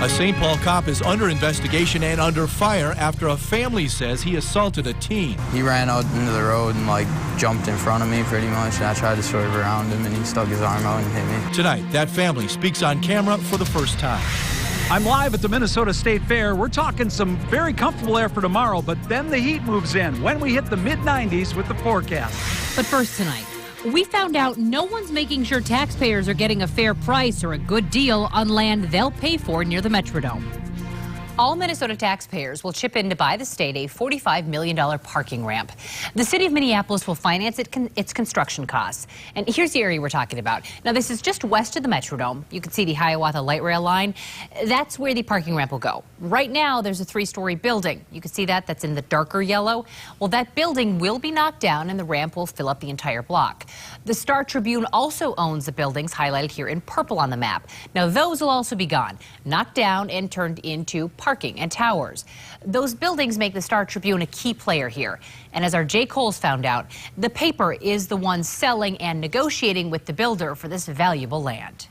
A St. Paul cop is under investigation and under fire after a family says he assaulted a teen. He ran out into the road and jumped in front of me pretty much, and I tried to swerve around him and he stuck his arm out and hit me. Tonight, that family speaks on camera for the first time. I'm live at the Minnesota State Fair. We're talking some very comfortable air for tomorrow, but then the heat moves in when we hit the mid-90s with the forecast. But first tonight, we found out no one's making sure taxpayers are getting a fair price or a good deal on land they'll pay for near the Metrodome. All Minnesota taxpayers will chip in to buy the state a $45 million parking ramp. The city of Minneapolis will finance its construction costs. And here's the area we're talking about. Now, this is just west of the Metrodome. You can see the Hiawatha light rail line. That's where the parking ramp will go. Right now, there's a 3-story building. You can see that's in the darker yellow. Well, that building will be knocked down and the ramp will fill up the entire block. The Star Tribune also owns the buildings highlighted here in purple on the map. Now, those will also be gone, knocked down and turned into parking and towers. Those buildings make the Star Tribune a key player here. And as our Jay Coles found out, the paper is the one selling and negotiating with the builder for this valuable land.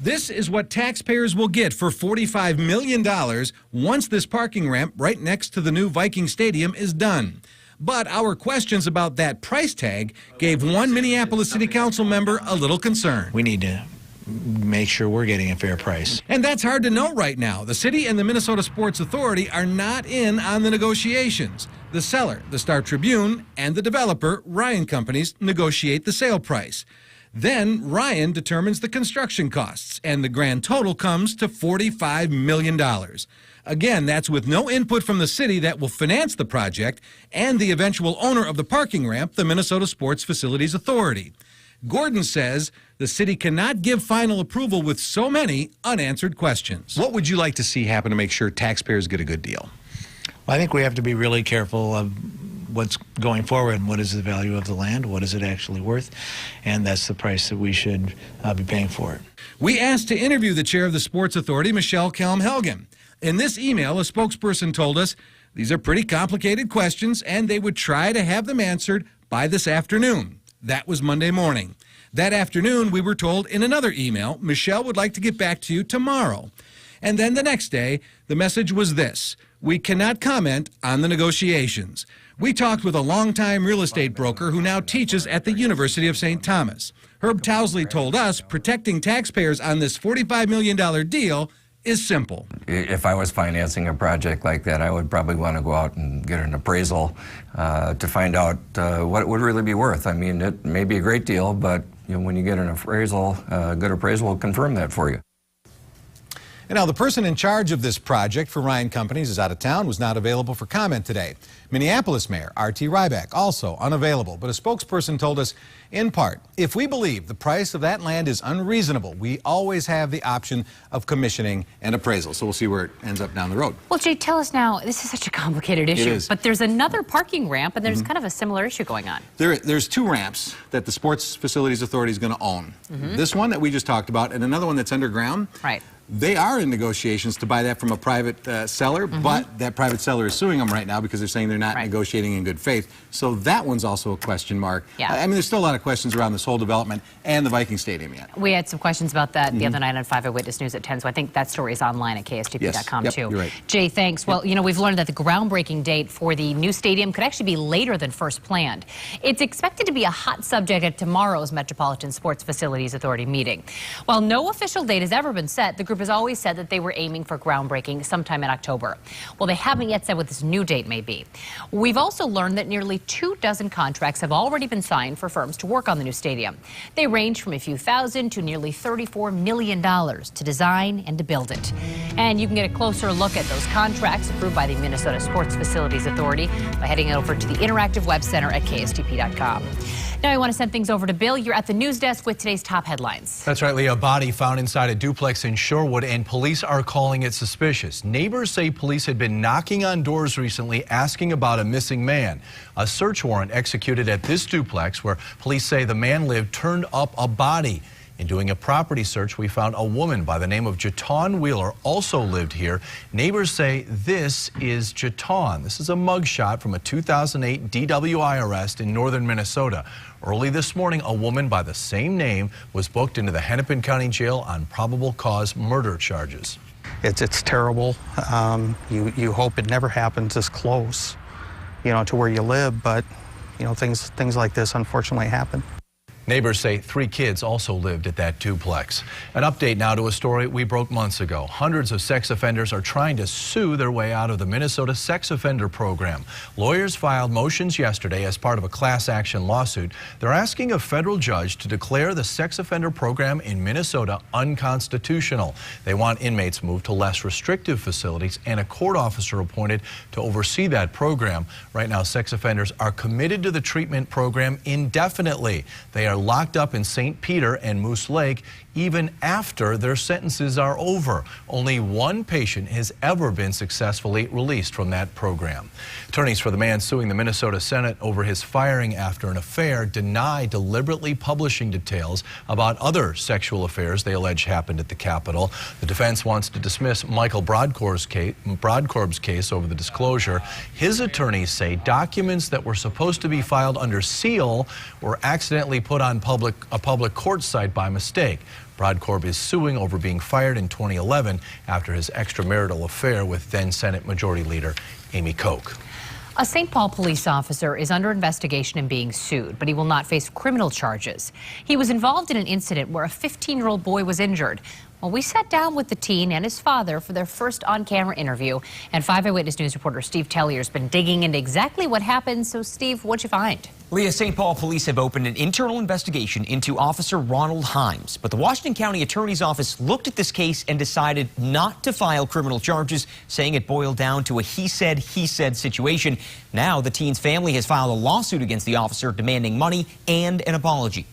This is what taxpayers will get for $45 million once this parking ramp right next to the new Viking Stadium is done. But our questions about that price tag gave one Minneapolis City Council member a little concern. We need to make sure we're getting a fair price. And that's hard to know right now. The city and the Minnesota Sports Authority are not in on the negotiations. The seller, the Star Tribune, and the developer, Ryan Companies, negotiate the sale price. Then Ryan determines the construction costs, and the grand total comes to $45 million. Again, that's with no input from the city that will finance the project and the eventual owner of the parking ramp, the Minnesota Sports Facilities Authority. Gordon says the city cannot give final approval with so many unanswered questions. What would you like to see happen to make sure taxpayers get a good deal? Well, I think we have to be really careful of what's going forward and what is the value of the land, what is it actually worth, and that's the price that we should be paying for it. We asked to interview the chair of the Sports Authority, Michelle Kelm-Helgen. In this email, a spokesperson told us these are pretty complicated questions and they would try to have them answered by this afternoon. That was Monday morning. That afternoon, we were told in another email, Michelle would like to get back to you tomorrow. And then the next day, the message was this: we cannot comment on the negotiations. We talked with a longtime real estate broker who now teaches at the University of St. Thomas. Herb Towsley told us protecting taxpayers on this $45 million deal is simple. If I was financing a project like that, I would probably want to go out and get an appraisal to find out what it would really be worth. I mean, it may be a great deal, but when you get an appraisal, a good appraisal will confirm that for you. And now the person in charge of this project for Ryan Companies is out of town, was not available for comment today. Minneapolis Mayor R.T. Ryback also unavailable, but a spokesperson told us, in part, if we believe the price of that land is unreasonable, we always have the option of commissioning an appraisal. So we'll see where it ends up down the road. Well, Jay, tell us now, this is such a complicated issue, is. but there's another parking ramp and there's kind of a similar issue going on. There's 2 ramps that the Sports Facilities Authority is going to own. This one that we just talked about and another one that's underground. Right. They are in negotiations to buy that from a private seller, but that private seller is suing them right now because they're saying they're not negotiating in good faith. So that one's also a question mark. Yeah. I mean, there's still a lot of questions around this whole development and the Viking Stadium yet. We had some questions about that the other night on 5 Eyewitness News at 10, so I think that story is online at KSTP.com Yes. too. Yep, you're right. Jay, thanks. Well, we've learned that the groundbreaking date for the new stadium could actually be later than first planned. It's expected to be a hot subject at tomorrow's Metropolitan Sports Facilities Authority meeting. While no official date has ever been set, the group has always said that they were aiming for groundbreaking sometime in October. Well, they haven't yet said what this new date may be. We've also learned that nearly 24 contracts have already been signed for firms to work on the new stadium. They range from a few thousand to nearly $34 million to design and to build it. And you can get a closer look at those contracts approved by the Minnesota Sports Facilities Authority by heading over to the Interactive Web Center at KSTP.com. Now I want to send things over to Bill. You're at the news desk with today's top headlines. That's right, Leah. A body found inside a duplex in Shorewood, and police are calling it suspicious. Neighbors say police had been knocking on doors recently asking about a missing man. A search warrant executed at this duplex where police say the man lived turned up a body. In doing a property search, we found a woman by the name of Jaton Wheeler also lived here. Neighbors say this is Jaton. This is a mugshot from a 2008 DWI arrest in northern Minnesota. Early this morning, a woman by the same name was booked into the Hennepin County Jail on probable cause murder charges. It's terrible. You hope it never happens this close, to where you live, but, things like this unfortunately happen. Neighbors say 3 kids also lived at that duplex. An update now to a story we broke months ago. Hundreds of sex offenders are trying to sue their way out of the Minnesota sex offender program. Lawyers filed motions yesterday as part of a class action lawsuit. They're asking a federal judge to declare the sex offender program in Minnesota unconstitutional. They want inmates moved to less restrictive facilities and a court officer appointed to oversee that program. Right now, sex offenders are committed to the treatment program indefinitely. They are locked up in St. Peter and Moose Lake even after their sentences are over. Only 1 patient has ever been successfully released from that program. Attorneys for the man suing the Minnesota Senate over his firing after an affair deny deliberately publishing details about other sexual affairs they allege happened at the Capitol. The defense wants to dismiss Michael Brodkorb's case over the disclosure. His attorneys say documents that were supposed to be filed under seal were accidentally put on a public court site by mistake. Brodkorb is suing over being fired in 2011 after his extramarital affair with then Senate Majority Leader Amy Koch. A St. Paul police officer is under investigation and being sued, but he will not face criminal charges. He was involved in an incident where a 15-year-old boy was injured. Well, we sat down with the teen and his father for their first on-camera interview, and 5 Eyewitness News reporter Steve Tellier's been digging into exactly what happened. So, Steve, what'd you find? Leah, St. Paul police have opened an internal investigation into Officer Ronald Himes, but the Washington County Attorney's Office looked at this case and decided not to file criminal charges, saying it boiled down to a he said situation. Now the teen's family has filed a lawsuit against the officer demanding money and an apology.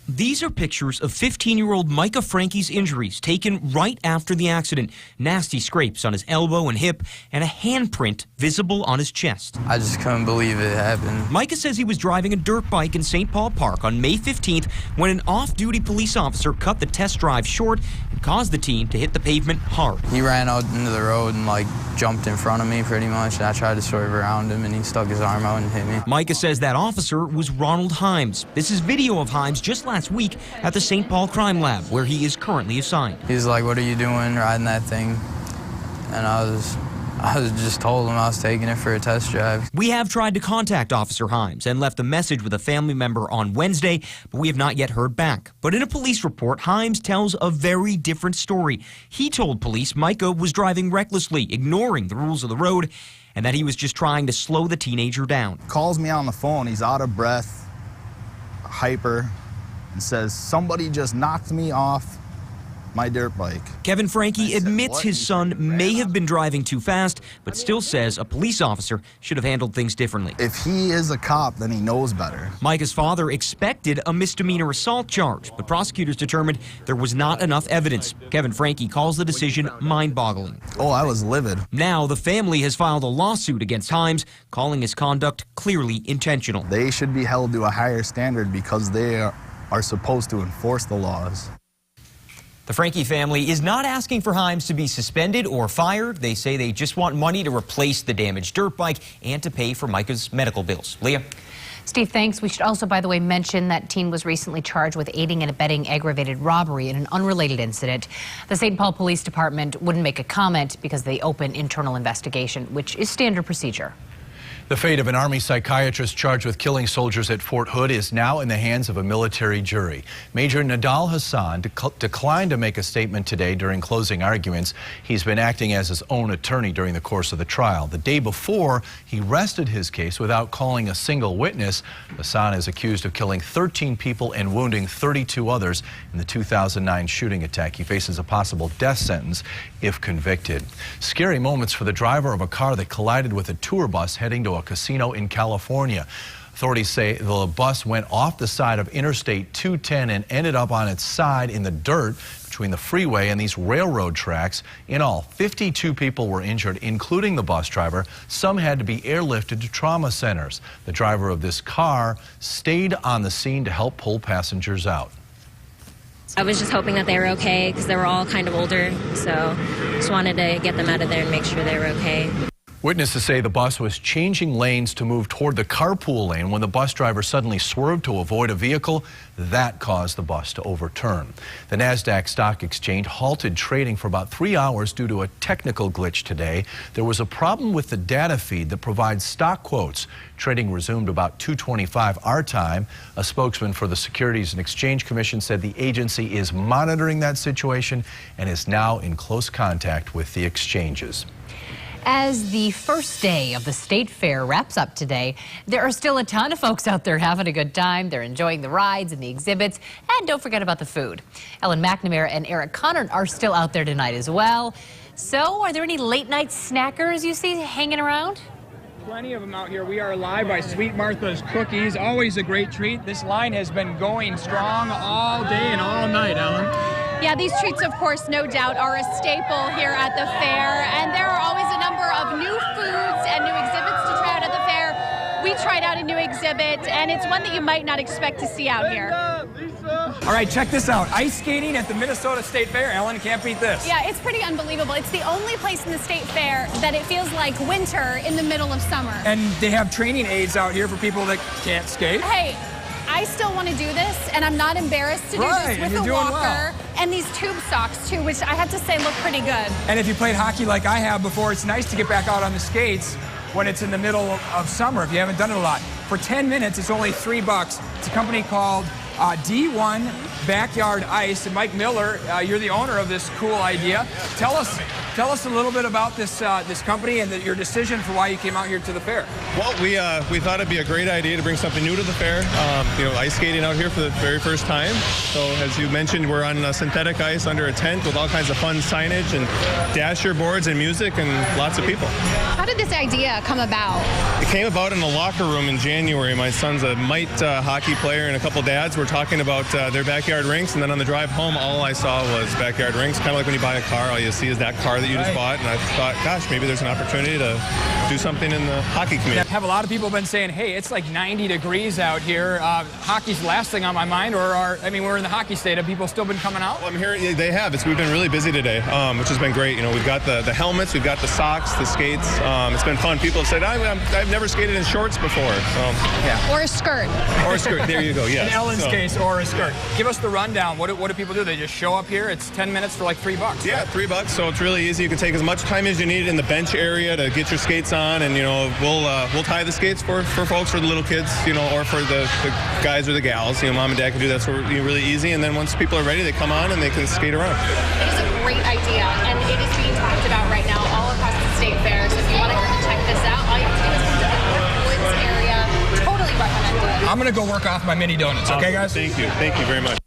These are pictures of 15-year-old Micah Frankie's injuries taken right after the accident. Nasty scrapes on his elbow and hip and a handprint visible on his chest. I just couldn't believe it happened. Micah says he was driving a dirt bike in St. Paul Park on May 15th when an off-duty police officer cut the test drive short and caused the teen to hit the pavement hard. He ran out into the road and jumped in front of me pretty much, and I tried to swerve around him and he stuck his arm out and hit me. Micah says that officer was Ronald Himes. This is video of Himes just last week at the St. Paul Crime Lab, where he is currently assigned. He's like, "What are you doing riding that thing?" And I was just told him I was taking it for a test drive. We have tried to contact Officer Himes and left a message with a family member on Wednesday, but we have not yet heard back. But in a police report, Himes tells a very different story. He told police Micah was driving recklessly, ignoring the rules of the road, and that he was just trying to slow the teenager down. Calls me on the phone. He's out of breath, hyper, and says, "Somebody just knocked me off my dirt bike." Kevin Frankie admits his son may have been driving too fast, but still says a police officer should have handled things differently. If he is a cop, then he knows better. Micah's father expected a misdemeanor assault charge, but prosecutors determined there was not enough evidence. Kevin Frankie calls the decision mind-boggling. Oh, I was livid. Now the family has filed a lawsuit against Himes, calling his conduct clearly intentional. They should be held to a higher standard because they are supposed to enforce the laws. The Frankie family is not asking for Himes to be suspended or fired. They say they just want money to replace the damaged dirt bike and to pay for Micah's medical bills. Leah? Steve, thanks. We should also, by the way, mention that teen was recently charged with aiding and abetting aggravated robbery in an unrelated incident. The St. Paul Police Department wouldn't make a comment because they open internal investigation, which is standard procedure. The fate of an Army psychiatrist charged with killing soldiers at Fort Hood is now in the hands of a military jury. Major Nadal Hassan declined to make a statement today during closing arguments. He's been acting as his own attorney during the course of the trial. The day before, he rested his case without calling a single witness. Hassan is accused of killing 13 people and wounding 32 others in the 2009 shooting attack. He faces a possible death sentence if convicted. Scary moments for the driver of a car that collided with a tour bus heading to a casino in California. Authorities say the bus went off the side of Interstate 210 and ended up on its side in the dirt between the freeway and these railroad tracks. In all, 52 people were injured, including the bus driver. Some had to be airlifted to trauma centers. The driver of this car stayed on the scene to help pull passengers out. I was just hoping that they were okay because they were all kind of older, so just wanted to get them out of there and make sure they were okay. Witnesses say the bus was changing lanes to move toward the carpool lane when the bus driver suddenly swerved to avoid a vehicle. That caused the bus to overturn. The NASDAQ Stock Exchange halted trading for about 3 hours due to a technical glitch today. There was a problem with the data feed that provides stock quotes. Trading resumed about 2:25 our time. A spokesman for the Securities and Exchange Commission said the agency is monitoring that situation and is now in close contact with the exchanges. As the first day of the State Fair wraps up today, there are still a ton of folks out there having a good time. They're enjoying the rides and the exhibits. And don't forget about the food. Ellen McNamara and Eric Connor are still out there tonight as well. So are there any late night snackers you see hanging around? Plenty of them out here. We are live by Sweet Martha's Cookies. Always a great treat. This line has been going strong all day and all night, Ellen. Yeah, these treats, of course, no doubt, are a staple here at the fair, and there are always a number of new foods and new exhibits to try out at the fair. We tried out a new exhibit, and it's one that you might not expect to see out here. All right, check this out. Ice skating at the Minnesota State Fair. Ellen, can't beat this. Yeah, it's pretty unbelievable. It's the only place in the State Fair that it feels like winter in the middle of summer. And they have training aids out here for people that can't skate. Hey, I still want to do this, and I'm not embarrassed to do this with a walker and these tube socks, too, which I have to say look pretty good. And if you played hockey like I have before, it's nice to get back out on the skates when it's in the middle of summer, if you haven't done it a lot. For 10 minutes, it's only $3. It's a company called D1 Backyard Ice. And Mike Miller, you're the owner of this cool idea. Tell us a little bit about this company and your decision for why you came out here to the fair. Well, we thought it'd be a great idea to bring something new to the fair. Ice skating out here for the very first time. So as you mentioned, we're on synthetic ice under a tent with all kinds of fun signage and dasher boards and music and lots of people. How did this idea come about? It came about in the locker room in January. My son's a mite hockey player, and a couple dads were talking about their backyard rinks, and then on the drive home, all I saw was backyard rinks. Kind of like when you buy a car, all you see is that car that you just bought, and I thought, gosh, maybe there's an opportunity to do something in the hockey community. Have a lot of people been saying, hey, it's like 90 degrees out here. Hockey's the last thing on my mind, or we're in the hockey state. Have people still been coming out? Well, I'm hearing they have. We've been really busy today, which has been great. We've got the helmets, we've got the socks, the skates. It's been fun. People have said, I've never skated in shorts before. Yeah. Or a skirt. Or a skirt. There you go. Yes. In Ellen's case, or a skirt. Give us the rundown. What do people do? They just show up here. It's 10 minutes for like $3. Yeah, $3. So it's really easy. You can take as much time as you need in the bench area to get your skates on, and we'll tie the skates for folks, for the little kids, or for the guys or the gals. Mom and dad can do that. So really easy. And then once people are ready, they come on and they can skate around. It is a great idea, and it is being talked about right now all across the state fair. So if you want to come and check this out, all you have to do is come to the Woods area. Totally recommend it. I'm going to go work off my mini donuts. Okay, guys? Thank you. Thank you very much.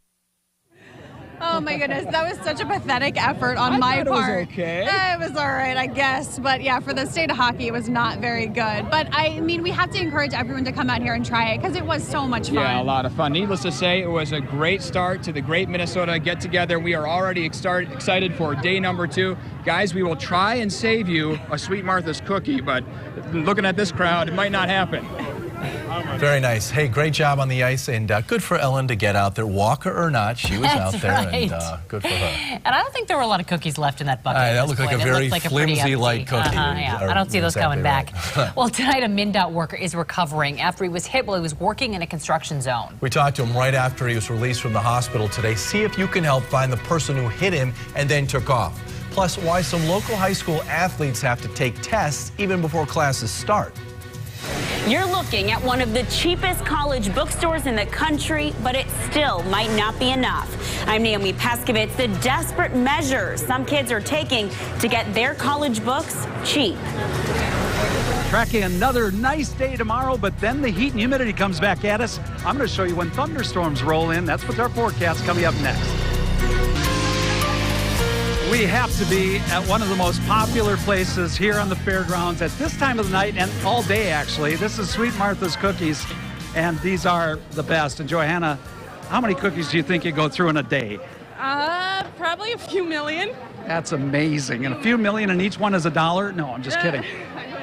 Oh my goodness, that was such a pathetic effort on my part. It was okay. It was all right, I guess. But yeah, for the state of hockey, it was not very good. But I mean, we have to encourage everyone to come out here and try it because it was so much fun. Yeah, a lot of fun. Needless to say, it was a great start to the Great Minnesota Get Together. We are already excited for day number 2. Guys, we will try and save you a Sweet Martha's cookie, but looking at this crowd, it might not happen. Very nice. Hey, great job on the ice, and good for Ellen to get out there, walker or not. She was out there, right. And good for her. And I don't think there were a lot of cookies left in that bucket. That looked like a very flimsy, light cookie. Yeah. I don't see those coming back. Well, tonight a MnDOT worker is recovering after he was hit while he was working in a construction zone. We talked to him right after he was released from the hospital today. See if you can help find the person who hit him and then took off. Plus, why some local high school athletes have to take tests even before classes start. You're looking at one of the cheapest college bookstores in the country, but it still might not be enough. I'm Naomi Peskovitz. The desperate measures some kids are taking to get their college books cheap. Tracking another nice day tomorrow, but then the heat and humidity comes back at us. I'm going to show you when thunderstorms roll in. That's what's our forecast coming up next. We have to be at one of the most popular places here on the fairgrounds at this time of the night and all day, actually. This is Sweet Martha's Cookies, and these are the best. And Johanna, how many cookies do you think you go through in a day? Probably a few million. That's amazing. And a few million, and each one is $1? No, I'm just kidding.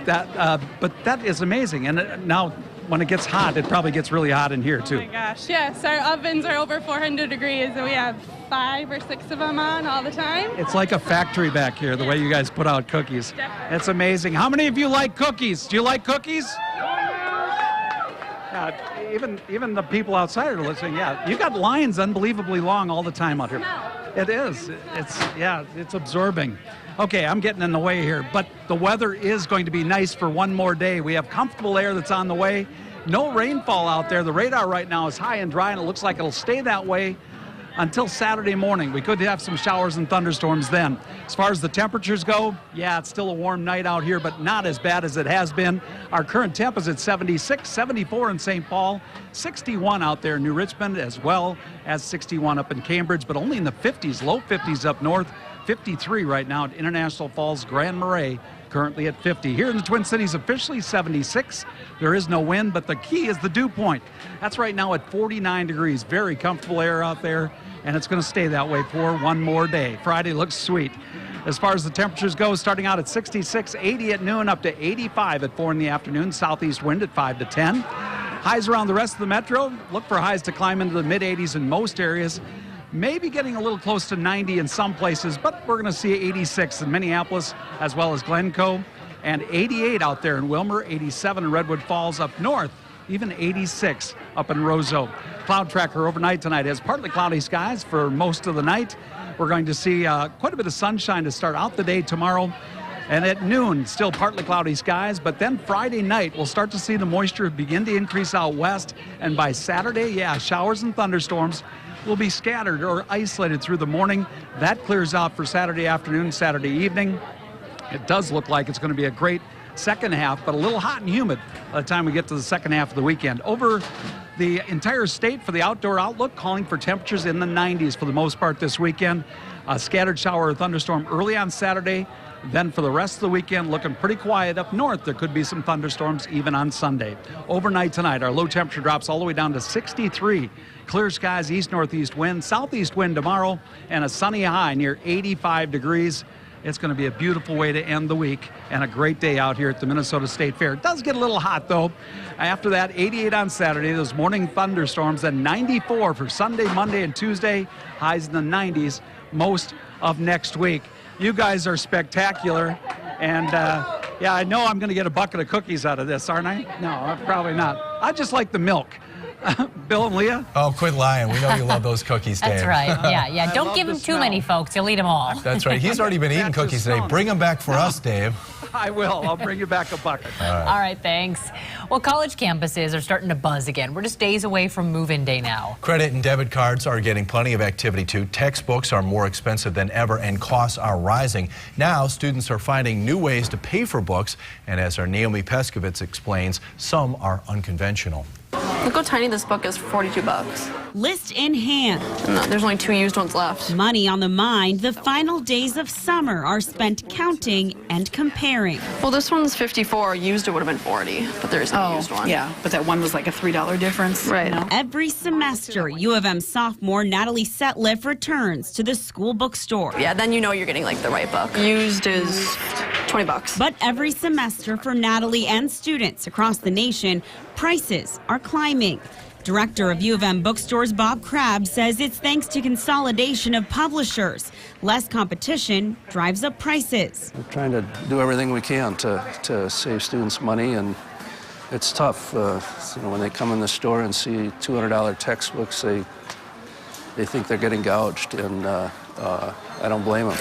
But that is amazing. And now when it gets hot, it probably gets really hot in here, too. Oh my gosh, yes. Our ovens are over 400 degrees, and we have 5 or 6 of them on all the time. It's like a factory back here, the way you guys put out cookies. Definitely. It's amazing. How many of you like cookies? Do you like cookies? Even the people outside are listening. Yeah, you got lines unbelievably long all the time out here. It is. It's absorbing. Okay, I'm getting in the way here, but the weather is going to be nice for one more day. We have comfortable air that's on the way. No rainfall out there. The radar right now is high and dry, and it looks like it'll stay that way until Saturday morning. We could have some showers and thunderstorms then. As far as the temperatures go, yeah, it's still a warm night out here, but not as bad as it has been. Our current temp is at 76, 74 in St. Paul, 61 out there in New Richmond, as well as 61 up in Cambridge, but only in the 50s, low 50s up north. 53 right now at International Falls, Grand Marais, currently at 50. Here in the Twin Cities, officially 76. There is no wind, but the key is the dew point. That's right now at 49 degrees. Very comfortable air out there, and it's going to stay that way for one more day. Friday looks sweet. As far as the temperatures go, starting out at 66, 80 at noon, up to 85 at 4 in the afternoon. Southeast wind at 5 to 10. Highs around the rest of the metro. Look for highs to climb into the mid-80s in most areas. Maybe getting a little close to 90 in some places, but we're going to see 86 in Minneapolis as well as Glencoe, and 88 out there in Wilmer, 87 in Redwood Falls up north, even 86 up in Roseau. Cloud tracker overnight tonight has partly cloudy skies for most of the night. We're going to see quite a bit of sunshine to start out the day tomorrow. And at noon, still partly cloudy skies, but then Friday night, we'll start to see the moisture begin to increase out west. And by Saturday, yeah, showers and thunderstorms will be scattered or isolated through the morning. That clears out for Saturday afternoon, Saturday evening. It does look like it's going to be a great second half, but a little hot and humid by the time we get to the second half of the weekend. Over the entire state for the outdoor outlook, calling for temperatures in the 90s for the most part this weekend. A scattered shower or thunderstorm early on Saturday. Then for the rest of the weekend, looking pretty quiet up north. There could be some thunderstorms even on Sunday. Overnight tonight, our low temperature drops all the way down to 63. Clear skies, east-northeast wind, southeast wind tomorrow, and a sunny high near 85 degrees. It's going to be a beautiful way to end the week and a great day out here at the Minnesota State Fair. It does get a little hot, though. After that, 88 on Saturday, those morning thunderstorms, then 94 for Sunday, Monday, and Tuesday. Highs in the 90s most of next week. You guys are spectacular, and yeah, I know I'm going to get a bucket of cookies out of this, aren't I? No, probably not. I just like the milk. Bill and Leah? Oh, quit lying. We know you love those cookies, Dave. That's right. Yeah. Don't give him too many, folks. You'll eat them all. That's right. He's already been eating cookies today. Bring them back for us, Dave. I will. I'll bring you back a bucket. All right, thanks. Well, college campuses are starting to buzz again. We're just days away from move-in day now. Credit and debit cards are getting plenty of activity, too. Textbooks are more expensive than ever, and costs are rising. Now, students are finding new ways to pay for books, and as our Naomi Peskovitz explains, some are unconventional. Look how tiny this book is for 42 bucks. List in hand. No, there's only 2 used ones left. Money on the mind. The final days of summer are spent counting and comparing. Well, this one's 54. Used it would have been 40, but there isn't a used one. Yeah, but that one was like a $3 difference. Right. You know? Every semester, U of M sophomore Natalie Setliff returns to the school bookstore. Yeah, then you know you're getting like the right book. Used is 20 bucks. But every semester for Natalie and students across the nation, prices are climbing. Director of U of M Bookstores Bob Crabb says it's thanks to consolidation of publishers. Less competition drives up prices. We're trying to do everything we can to save students money, and it's tough. When they come in the store and see $200 textbooks, they think they're getting gouged, and I don't blame them.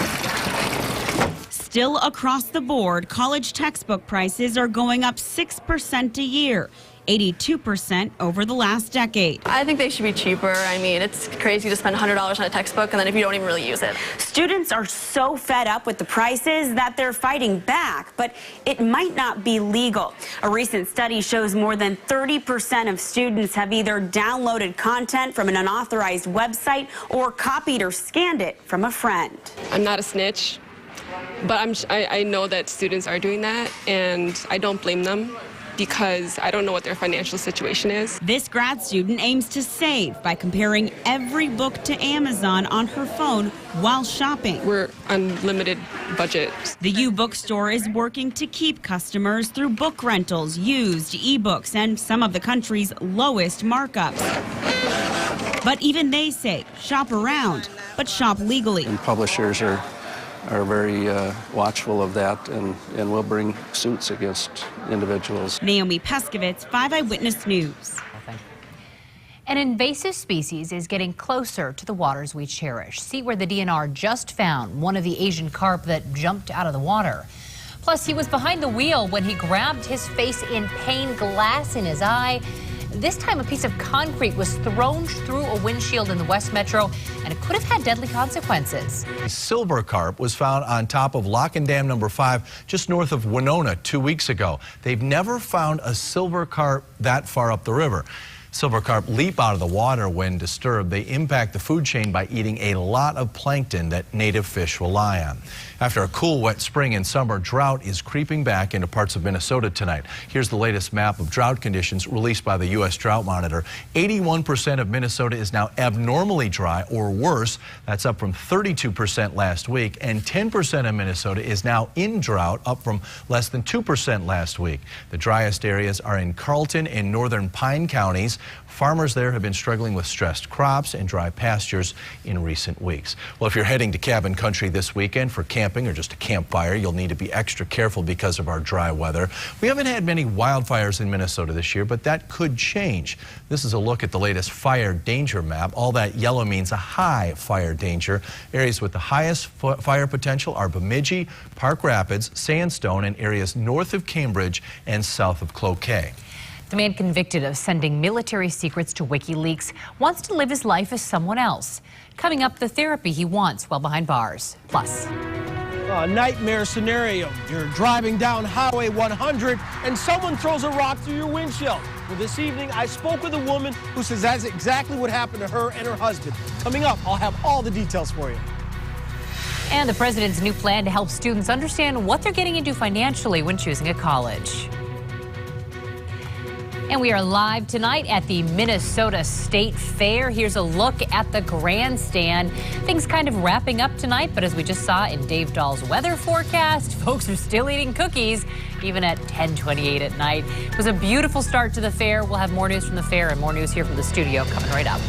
Still across the board, college textbook prices are going up 6% a year. 82% over the last decade. I think they should be cheaper. I mean, it's crazy to spend $100 on a textbook and then if you don't even really use it. Students are so fed up with the prices that they're fighting back, but it might not be legal. A recent study shows more than 30% of students have either downloaded content from an unauthorized website or copied or scanned it from a friend. I'm not a snitch, but I know that students are doing that, and I don't blame them. because I don't know what their financial situation is. This grad student aims to save by comparing every book to Amazon on her phone while shopping. We're unlimited budget. The U Bookstore is working to keep customers through book rentals, used ebooks, and some of the country's lowest markups. But even they say shop around, but shop legally. And publishers are very watchful of that and will bring suits against individuals. Naomi Peskovitz, 5 Eyewitness News. An invasive species is getting closer to the waters we cherish. See where the DNR just found one of the Asian carp that jumped out of the water. Plus, he was behind the wheel when he grabbed his face in pain, glass in his eye. This time, a piece of concrete was thrown through a windshield in the West Metro, and it could have had deadly consequences. A silver carp was found on top of Lock and Dam number 5, just north of Winona 2 weeks ago. They've never found a silver carp that far up the river. Silver carp leap out of the water when disturbed. They impact the food chain by eating a lot of plankton that native fish rely on. After a cool, wet spring and summer, drought is creeping back into parts of Minnesota tonight. Here's the latest map of drought conditions released by the U.S. Drought Monitor. 81% of Minnesota is now abnormally dry or worse. That's up from 32% last week. And 10% of Minnesota is now in drought, up from less than 2% last week. The driest areas are in Carlton and northern Pine counties. Farmers there have been struggling with stressed crops and dry pastures in recent weeks. Well, if you're heading to cabin country this weekend for camping or just a campfire, you'll need to be extra careful because of our dry weather. We haven't had many wildfires in Minnesota this year, but that could change. This is a look at the latest fire danger map. All that yellow means a high fire danger. Areas with the highest fire potential are Bemidji, Park Rapids, Sandstone, and areas north of Cambridge and south of Cloquet. The man convicted of sending military secrets to WikiLeaks wants to live his life as someone else. Coming up, the therapy he wants while behind bars. Plus, a nightmare scenario. You're driving down Highway 100 and someone throws a rock through your windshield. Well, this evening, I spoke with a woman who says that's exactly what happened to her and her husband. Coming up, I'll have all the details for you. and the president's new plan to help students understand what they're getting into financially when choosing a college. And we are live tonight at the Minnesota State Fair. Here's a look at the grandstand. Things kind of wrapping up tonight, but as we just saw in Dave Dahl's weather forecast, folks are still eating cookies, even at 10:28 at night. It was a beautiful start to the fair. We'll have more news from the fair and more news here from the studio coming right up.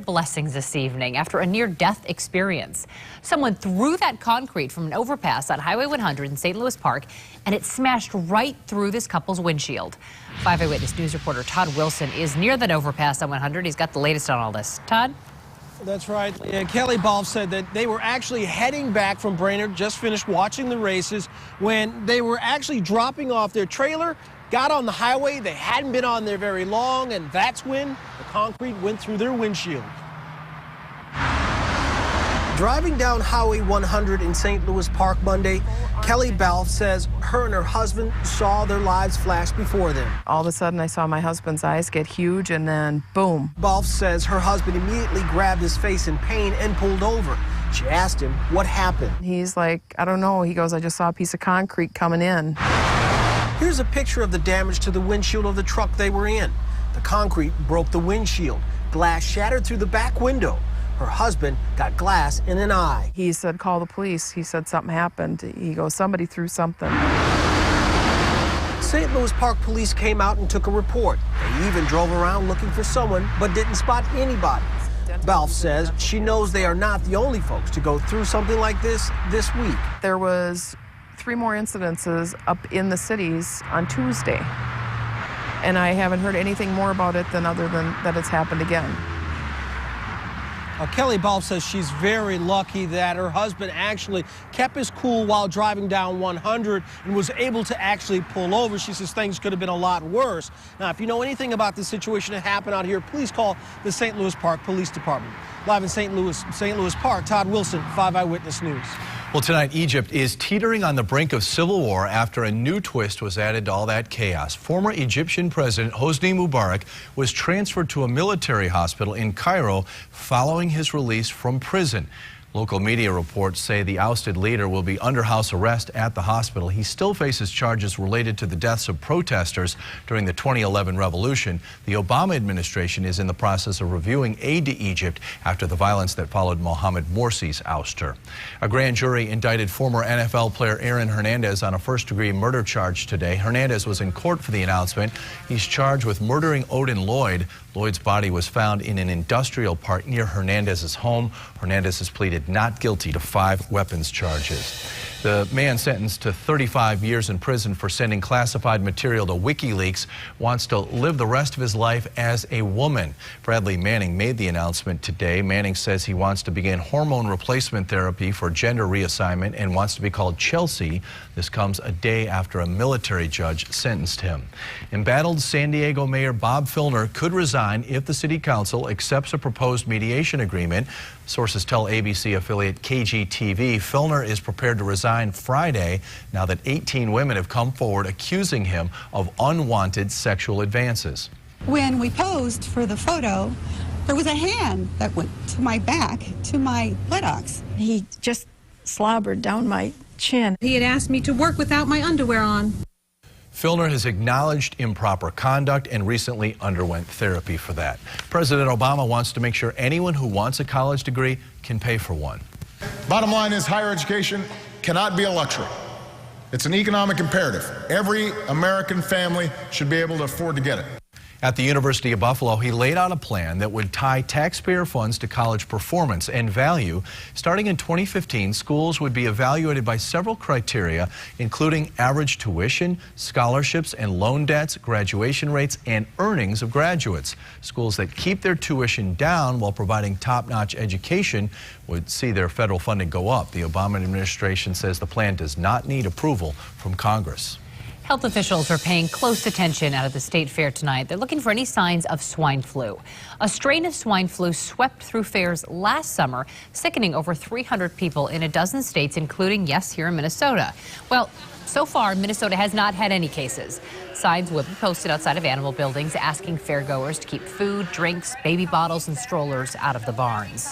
Blessings this evening after a near-death experience. Someone threw that concrete from an overpass on Highway 100 in St. Louis Park, and it smashed right through this couple's windshield. 5 Eyewitness News reporter Todd Wilson is near that overpass on 100. He's got the latest on all this. Todd? That's right. And Kelly Balf said that they were actually heading back from Brainerd, just finished watching the races, when they were actually dropping off their trailer, got on the highway. They hadn't been on there very long, and that's when the concrete went through their windshield. Driving down Highway 100 in St. Louis Park Monday, Kelly Balf says her and her husband saw their lives flash before them. All of a sudden, I saw my husband's eyes get huge, and then boom. Balf says her husband immediately grabbed his face in pain and pulled over. She asked him what happened. He's like, I don't know. He goes, I just saw a piece of concrete coming in. Here's a picture of the damage to the windshield of the truck they were in. The concrete broke the windshield. Glass shattered through the back window. Her husband got glass in an eye. He said, call the police. He said something happened. He goes, somebody threw something. St. Louis Park police came out and took a report. They even drove around looking for someone, but didn't spot anybody. Balf says she knows they are not the only folks to go through something like this week. There was 3 more incidences up in the cities on Tuesday. And I haven't heard anything more about it than other than that it's happened again. Kelly Balf says she's very lucky that her husband actually kept his cool while driving down 100 and was able to actually pull over. She says things could have been a lot worse. Now, if you know anything about the situation that happened out here, please call the St. Louis Park Police Department. Live in St. Louis Park, Todd Wilson, 5 Eyewitness News. Well, tonight, Egypt is teetering on the brink of civil war after a new twist was added to all that chaos. Former Egyptian President Hosni Mubarak was transferred to a military hospital in Cairo following his release from prison. Local media reports say the ousted leader will be under house arrest at the hospital. He still faces charges related to the deaths of protesters during the 2011 revolution. The Obama administration is in the process of reviewing aid to Egypt after the violence that followed Mohamed Morsi's ouster. A grand jury indicted former NFL player Aaron Hernandez on a first-degree murder charge today. Hernandez was in court for the announcement. He's charged with murdering Odin Lloyd. Lloyd's body was found in an industrial park near Hernandez's home. Hernandez has pleaded not guilty to 5 weapons charges. The man sentenced to 35 years in prison for sending classified material to WikiLeaks wants to live the rest of his life as a woman. Bradley Manning made the announcement today. Manning says he wants to begin hormone replacement therapy for gender reassignment and wants to be called Chelsea. This comes a day after a military judge sentenced him. Embattled San Diego Mayor Bob Filner could resign if the city council accepts a proposed mediation agreement. Sources tell ABC affiliate KGTV Filner is prepared to resign Friday now that 18 women have come forward accusing him of unwanted sexual advances. When we posed for the photo, there was a hand that went to my back, to my buttocks. He just slobbered down my chin. He had asked me to work without my underwear on. Filner has acknowledged improper conduct and recently underwent therapy for that. President Obama wants to make sure anyone who wants a college degree can pay for one. Bottom line is higher education cannot be a luxury. It's an economic imperative. Every American family should be able to afford to get it. At the University of Buffalo, he laid out a plan that would tie taxpayer funds to college performance and value. Starting in 2015, schools would be evaluated by several criteria, including average tuition, scholarships and loan debts, graduation rates, and earnings of graduates. Schools that keep their tuition down while providing top-notch education would see their federal funding go up. The Obama administration says the plan does not need approval from Congress. Health officials are paying close attention out at the state fair tonight. They're looking for any signs of swine flu. A strain of swine flu swept through fairs last summer, sickening over 300 people in a dozen states, including, yes, here in Minnesota. Well, so far, Minnesota has not had any cases. Signs will be posted outside of animal buildings asking fairgoers to keep food, drinks, baby bottles, and strollers out of the barns.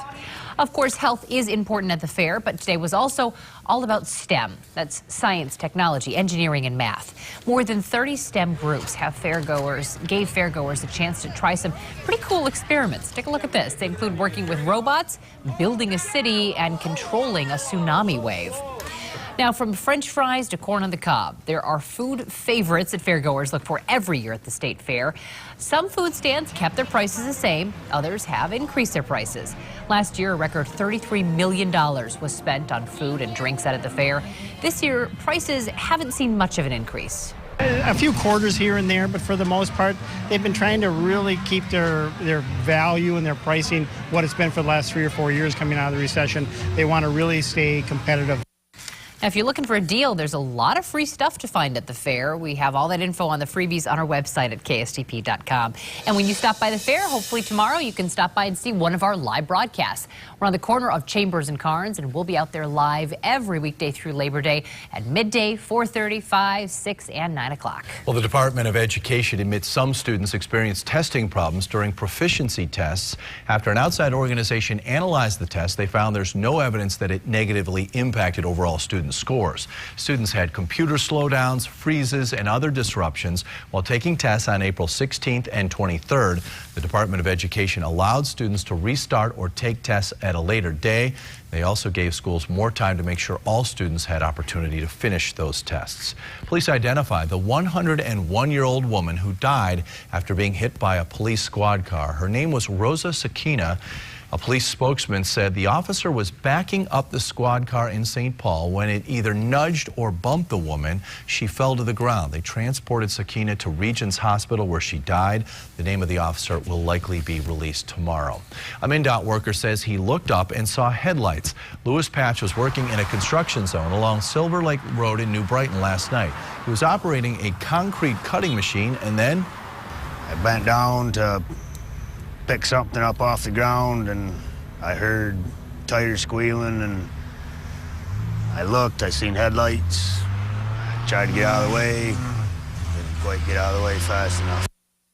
Of course, health is important at the fair, but today was also all about STEM. That's science, technology, engineering, and math. More than 30 STEM groups gave fairgoers a chance to try some pretty cool experiments. Take a look at this. They include working with robots, building a city, and controlling a tsunami wave. Now, from French fries to corn on the cob, there are food favorites that fairgoers look for every year at the state fair. Some food stands kept their prices the same. Others have increased their prices. Last year, a record $33 million was spent on food and drinks out at the fair. This year, prices haven't seen much of an increase. A few quarters here and there, but for the most part, they've been trying to really keep their value and their pricing what it's been for the last 3 or 4 years coming out of the recession. They want to really stay competitive. Now, if you're looking for a deal, there's a lot of free stuff to find at the fair. We have all that info on the freebies on our website at KSTP.com. And when you stop by the fair, hopefully tomorrow, you can stop by and see one of our live broadcasts. We're on the corner of Chambers and Carnes, and we'll be out there live every weekday through Labor Day at midday, 4:30, 5, 6, and 9 o'clock. Well, the Department of Education admits some students experienced testing problems during proficiency tests. After an outside organization analyzed the test, they found there's no evidence that it negatively impacted overall student scores. Students had computer slowdowns, freezes, and other disruptions while taking tests on April 16th and 23rd. The Department of Education allowed students to restart or take tests at a later day. They also gave schools more time to make sure all students had opportunity to finish those tests. Police identified the 101-year-old woman who died after being hit by a police squad car. Her name was Rosa Sakina. A police spokesman said the officer was backing up the squad car in St. Paul when it either nudged or bumped the woman. She fell to the ground. They transported Sakina to Regents Hospital where she died. The name of the officer will likely be released tomorrow. A MnDOT worker says he looked up and saw headlights. Lewis Patch was working in a construction zone along Silver Lake Road in New Brighton last night. He was operating a concrete cutting machine and then I bent down to pick something up off the ground and I heard tires squealing and I looked, I seen headlights, tried to get out of the way, didn't quite get out of the way fast enough.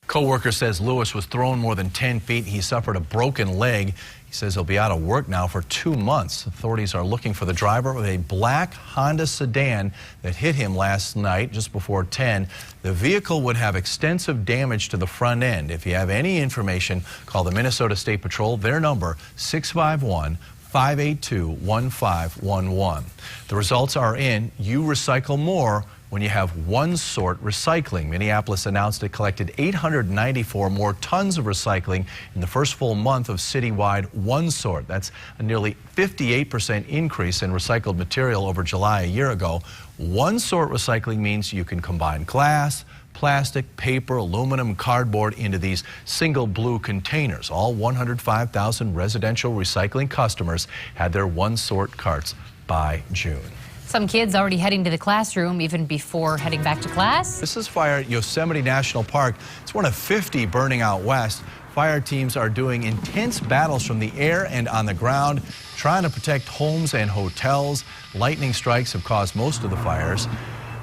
Co-worker says Lewis was thrown more than 10 feet. He suffered a broken leg. He He says he'll be out of work now for 2 months. Authorities are looking for the driver of a black Honda sedan that hit him last night just before 10. The vehicle would have extensive damage to the front end. If you have any information, call the Minnesota State Patrol. Their number, 651-582-1511. The results are in. You recycle more when you have one sort recycling. Minneapolis announced it collected 894 more tons of recycling in the first full month of citywide one sort. That's a nearly 58% increase in recycled material over July a year ago. One sort recycling means you can combine glass, plastic, paper, aluminum, cardboard into these single blue containers. All 105,000 residential recycling customers had their one sort carts by June. Some kids already heading to the classroom even before heading back to class. This is fire at Yosemite National Park. It's one of 50 burning out west. Fire teams are doing intense battles from the air and on the ground, trying to protect homes and hotels. Lightning strikes have caused most of the fires.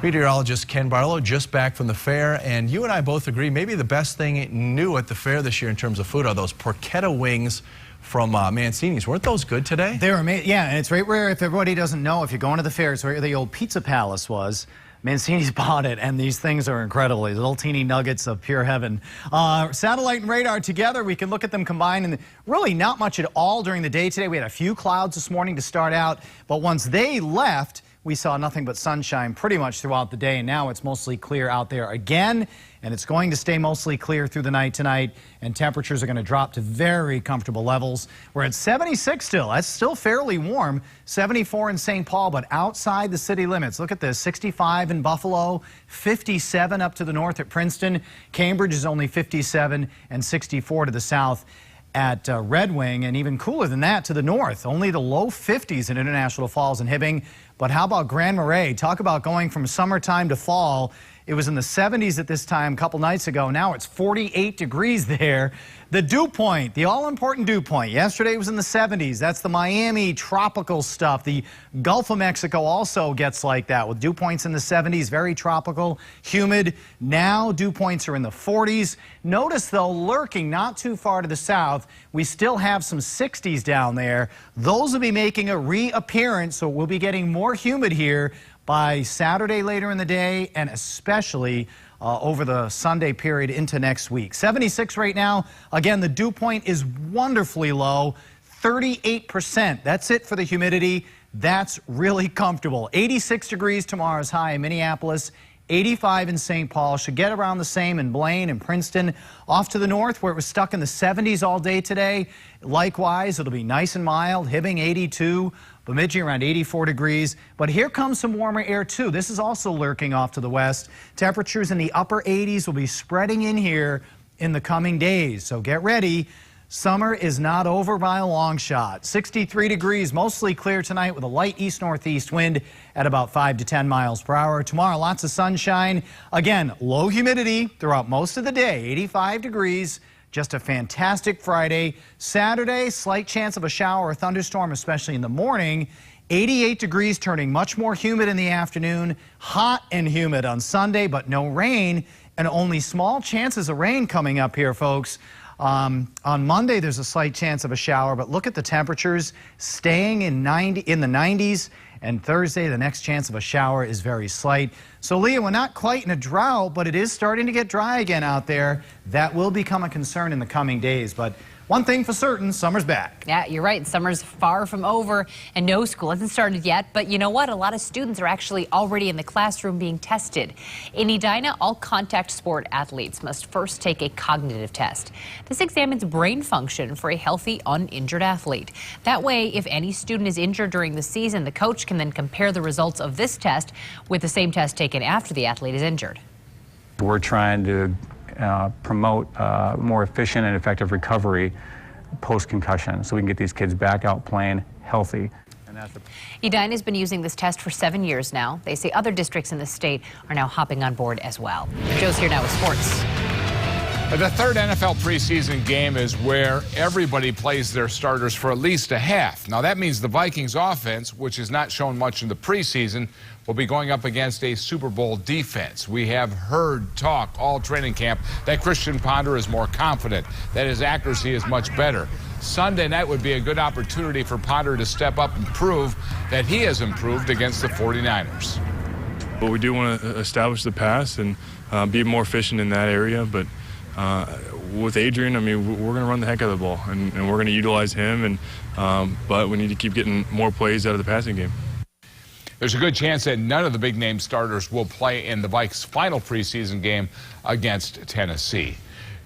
Meteorologist Ken Barlow just back from the fair, and you and I both agree maybe the best thing new at the fair this year in terms of food are those porchetta wings from Mancini's. Weren't those good today? They were amazing. Yeah, and it's right where, if everybody doesn't know, if you're going to the fair, it's where the old Pizza Palace was. Mancini's bought it, and these things are incredible. These little teeny nuggets of pure heaven. Satellite and radar together, we can look at them combined, and really not much at all during the day today. We had a few clouds this morning to start out, but once they left, we saw nothing but sunshine pretty much throughout the day, and now it's mostly clear out there again, and it's going to stay mostly clear through the night tonight, and temperatures are going to drop to very comfortable levels. We're at 76 still. That's still fairly warm. 74 in St. Paul, but outside the city limits. Look at this, 65 in Buffalo, 57 up to the north at Princeton. Cambridge is only 57 and 64 to the south at Red Wing, and even cooler than that to the north. Only the low 50s in International Falls and Hibbing. But how about Grand Marais? Talk about going from summertime to fall. It was in the 70s at this time a couple nights ago. Now it's 48 degrees there. The dew point, the all-important dew point. Yesterday was in the 70s. That's the Miami tropical stuff. The Gulf of Mexico also gets like that with dew points in the 70s, very tropical, humid. Now dew points are in the 40s. Notice, though, lurking not too far to the south, we still have some 60s down there. Those will be making a reappearance, so we'll be getting more humid here by Saturday later in the day, and especially over the Sunday period into next week. 76 right now. Again, the dew point is wonderfully low, 38%. That's it for the humidity. That's really comfortable. 86 degrees tomorrow's high in Minneapolis. 85 in St. Paul. Should get around the same in Blaine and Princeton. Off to the north, where it was stuck in the 70s all day today. Likewise, it'll be nice and mild. Hibbing 82. Bemidji around 84 degrees. But here comes some warmer air, too. This is also lurking off to the west. Temperatures in the upper 80s will be spreading in here in the coming days. So get ready. Summer is not over by a long shot. 63 degrees, mostly clear tonight with a light east-northeast wind at about 5 to 10 miles per hour. Tomorrow, lots of sunshine. Again, low humidity throughout most of the day, 85 degrees. Just a fantastic Friday. Saturday, slight chance of a shower or thunderstorm, especially in the morning. 88 degrees, turning much more humid in the afternoon. Hot and humid on Sunday, but no rain, and only small chances of rain coming up here, folks. On Monday, there's a slight chance of a shower, but look at the temperatures staying in the 90s. And Thursday, the next chance of a shower is very slight. So, Leah, we're not quite in a drought, but it is starting to get dry again out there. That will become a concern in the coming days. But one thing for certain, summer's back. Yeah, you're right. Summer's far from over, and no, school hasn't started yet. But you know what? A lot of students are actually already in the classroom being tested. In Edina, all contact sport athletes must first take a cognitive test. This examines brain function for a healthy, uninjured athlete. That way, if any student is injured during the season, the coach can then compare the results of this test with the same test taken after the athlete is injured. We're trying to promote more efficient and effective recovery post-concussion so we can get these kids back out playing healthy. Edina has been using this test for 7 years now. They say other districts in the state are now hopping on board as well. Joe's here now with sports. The third NFL preseason game is where everybody plays their starters for at least a half. Now, that means the Vikings offense, which has not shown much in the preseason, will be going up against a Super Bowl defense. We have heard talk all training camp that Christian Ponder is more confident, that his accuracy is much better. Sunday night would be a good opportunity for Ponder to step up and prove that he has improved against the 49ers. Well, we do want to establish the pass and be more efficient in that area, but with Adrian, I mean, we're going to run the heck out of the ball, and we're going to utilize him, but we need to keep getting more plays out of the passing game. There's a good chance that none of the big-name starters will play in the Vikes' final preseason game against Tennessee.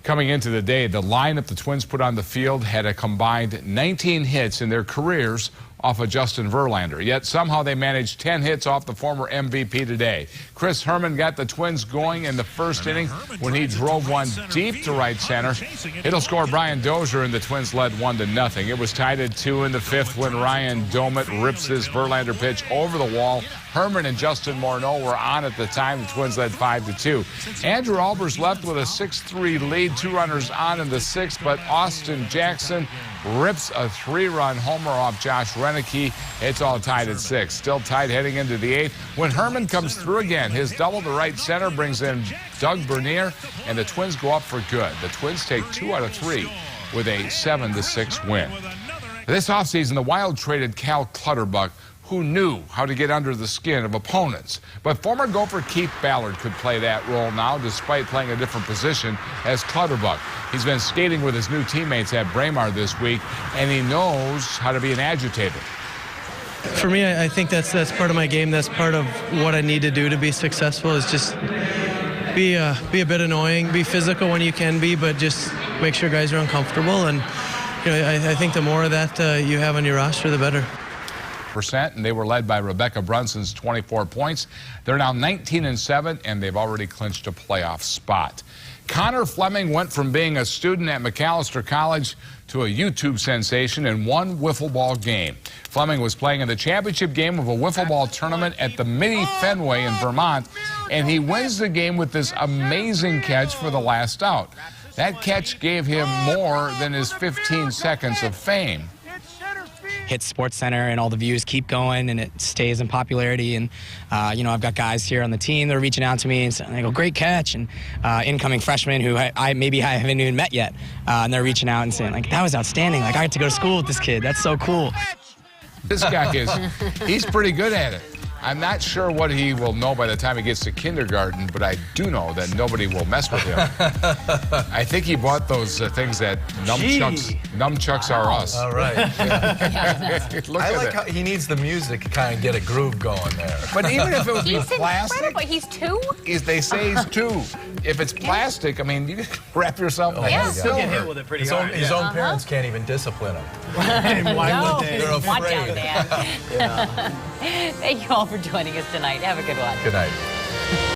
Coming into the day, the lineup the Twins put on the field had a combined 19 hits in their careers off of Justin Verlander. Yet somehow they managed 10 hits off the former MVP today. Chris Herman got the Twins going in the first inning when he drove one deep to right center. It'll score Brian Dozier, and the Twins led 1-0. It was tied at 2 in the fifth when Ryan Domit rips his Verlander pitch over the wall. Herman and Justin Morneau were on at the time. The Twins led 5-2. Andrew Albers left with a 6-3 lead, 2 runners on in the sixth, but Austin Jackson rips a 3-run homer off Josh Reneke. It's all tied at 6. Still tied heading into the 8th when Herman comes through again. His double to right center brings in Doug Bernier, and the Twins go up for good. The Twins take 2 out of 3 with a 7-6 win. This offseason, the Wild traded Cal Clutterbuck, who knew how to get under the skin of opponents. But former Gopher Keith Ballard could play that role now, despite playing a different position as Clutterbuck. He's been skating with his new teammates at Braemar this week, and he knows how to be an agitator. For me, I think that's part of my game. That's part of what I need to do to be successful, is just be a bit annoying, be physical when you can be, but just make sure guys are uncomfortable. And I think the more of that you have on your roster, the better. And they were led by Rebecca Brunson's 24 points. They're now 19-7, and they've already clinched a playoff spot. Connor Fleming went from being a student at McAllister College to a YouTube sensation in one wiffle ball game. Fleming was playing in the championship game of a wiffle ball tournament at the Mini Fenway in Vermont, and he wins the game with this amazing catch for the last out. That catch gave him more than his 15 seconds of fame. Hits Sports Center and all the views keep going, and it stays in popularity. And I've got guys here on the team that are reaching out to me and saying, they go, great catch, and incoming freshmen who I haven't even met yet, and they're reaching out and saying, like, that was outstanding, like, I had to go to school with this kid, that's so cool. This guy he's pretty good at it. I'm not sure what he will know by the time he gets to kindergarten, but I do know that nobody will mess with him. I think he bought those things that Nunchucks Are Us. All right. I like how he needs the music to kind of get a groove going there. But even if it would be plastic. Incredible. He's 2? They say he's 2. If it's plastic, I mean, you can wrap yourself in yeah. Still get hit with it pretty hard. His own parents can't even discipline him. And why would they? They're afraid. Watch out, Dad. Thank you all for joining us tonight. Have a good one. Good night.